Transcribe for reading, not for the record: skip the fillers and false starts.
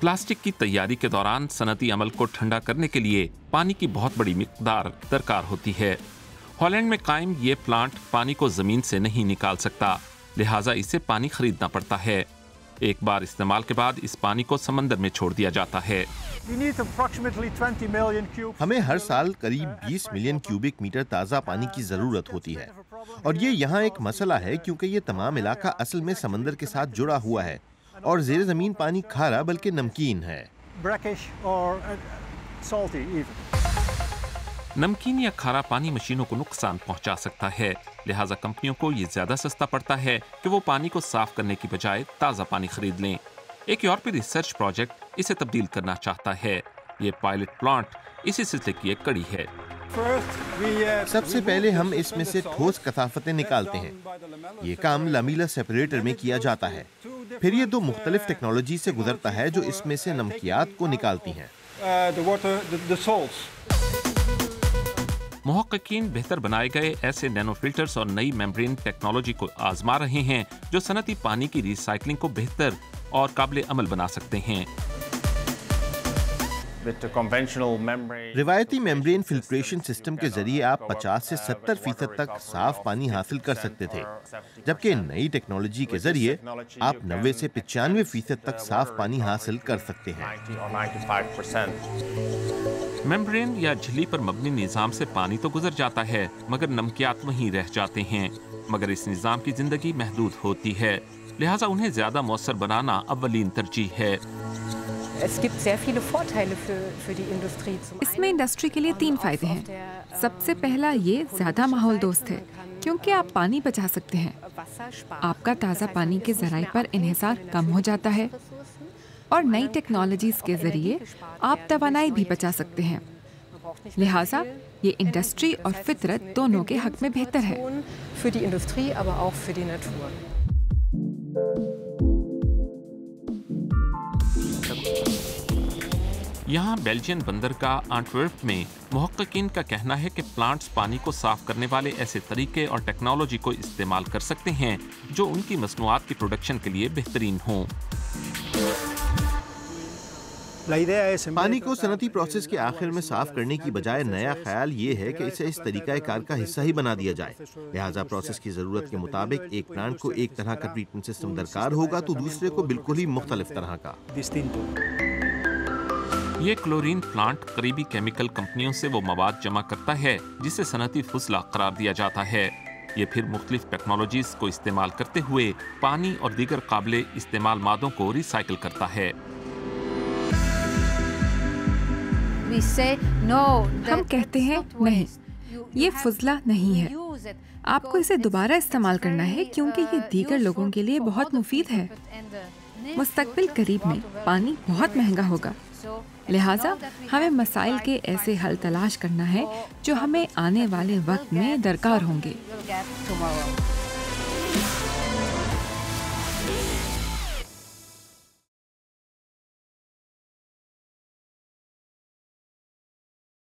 Plastic की तैयारी के दौरान सनती अमल को ठंडा करने के लिए पानी की बहुत बड़ी मिकदार दरकार होती है। हॉलैंड में कायम ये प्लांट पानी को जमीन से नहीं निकाल सकता, लिहाजा इसे पानी खरीदना पड़ता है। एक बार इस्तेमाल के बाद इस पानी को समंदर में छोड़ दिया जाता है। हमें हर साल करीब 20 मिलियन क्यूबिक मीटर ताज़ा पानी की ज़रूरत होती है, और ये यहाँ एक मसला है क्योंकि ये तमाम इलाका असल में समंदर के साथ जुड़ा हुआ है और ज़ेर ज़मीन पानी खारा बल्कि नमकीन है। नमकीन या खारा पानी मशीनों को नुकसान पहुंचा सकता है, लिहाजा कंपनियों को ये ज्यादा सस्ता पड़ता है कि वो पानी को साफ करने की बजाय ताज़ा पानी खरीद लें। एक यूरोपीय रिसर्च प्रोजेक्ट इसे तब्दील करना चाहता है। ये पायलट प्लांट इसी सिलसिले की एक कड़ी है। सबसे पहले हम इसमें से ठोस कथाफतें निकालते हैं। ये काम लामीला सेपरेटर में किया जाता है। फिर ये दो मुख्तलिफ टेक्नोलॉजी से गुजरता है जो इसमें से नमकियात को निकालती हैं। मुहक्किकीन बेहतर बनाए गए ऐसे नैनो फिल्टर्स और नई मेम्ब्रेन टेक्नोलॉजी को आजमा रहे हैं जो सनती पानी की रिसाइकलिंग को बेहतर और काबिल अमल बना सकते हैं। रिवायती मेम्ब्रेन फिल्ट्रेशन सिस्टम के जरिए आप 50 से 70% तक साफ पानी हासिल कर सकते थे, जबकि नई टेक्नोलॉजी के जरिए आप 90 से 95% तक साफ पानी हासिल कर सकते हैं। मेम्ब्रेन या झिल्ली पर मबनी निज़ाम से पानी तो गुजर जाता है, मगर नमकियात वहीं रह जाते हैं। मगर इस निज़ाम की जिंदगी महदूद होती है, लिहाजा उन्हें ज्यादा मौसर बनाना अव्वलीन तरजीह है। इसमें इंडस्ट्री के लिए 3 फायदे हैं। सबसे पहला, ये ज्यादा माहौल दोस्त है क्योंकि आप पानी बचा सकते हैं। आपका ताज़ा पानी के ज़राए पर इन्हिसार कम हो जाता है और नई टेक्नोलॉजीज के जरिए आप तवानाई भी बचा सकते हैं। लिहाजा ये इंडस्ट्री और फितरत दोनों के हक में बेहतर है। यहाँ बेल्जियन बंदरगाह एंटवर्प में मुहक्किकीन का कहना है कि प्लांट्स पानी को साफ करने वाले ऐसे तरीके और टेक्नोलॉजी को इस्तेमाल कर सकते हैं जो उनकी मसनूआत की प्रोडक्शन के लिए बेहतरीन हों। पानी को सनती प्रोसेस के आखिर में साफ करने की बजाय नया ख्याल ये है कि इसे इस तरीका कार का हिस्सा ही बना दिया जाए। लिहाजा प्रोसेस की जरूरत के मुताबिक एक प्लांट को एक तरह का ट्रीटमेंट सिस्टम दरकार होगा तो दूसरे को बिल्कुल ही मुख्तलिफ तरह का। ये क्लोरीन प्लांट करीबी केमिकल कंपनियों से वो मवाद जमा करता है जिसे सनती फुजला करार दिया जाता है। ये फिर मुख्तलिफ टेक्नोलॉजीज को इस्तेमाल करते हुए पानी और दीगर काबिले इस्तेमाल मादों को रिसाइकिल करता है। हम कहते हैं नहीं, ये फुजला नहीं है। आपको इसे दोबारा इस्तेमाल करना है क्योंकि ये दीगर लोगों के लिए बहुत मुफीद है। मुस्तकबिल करीब में पानी बहुत महंगा होगा, लिहाजा हमें मसाइल के ऐसे हल तलाश करना है जो हमें आने वाले वक्त में दरकार होंगे।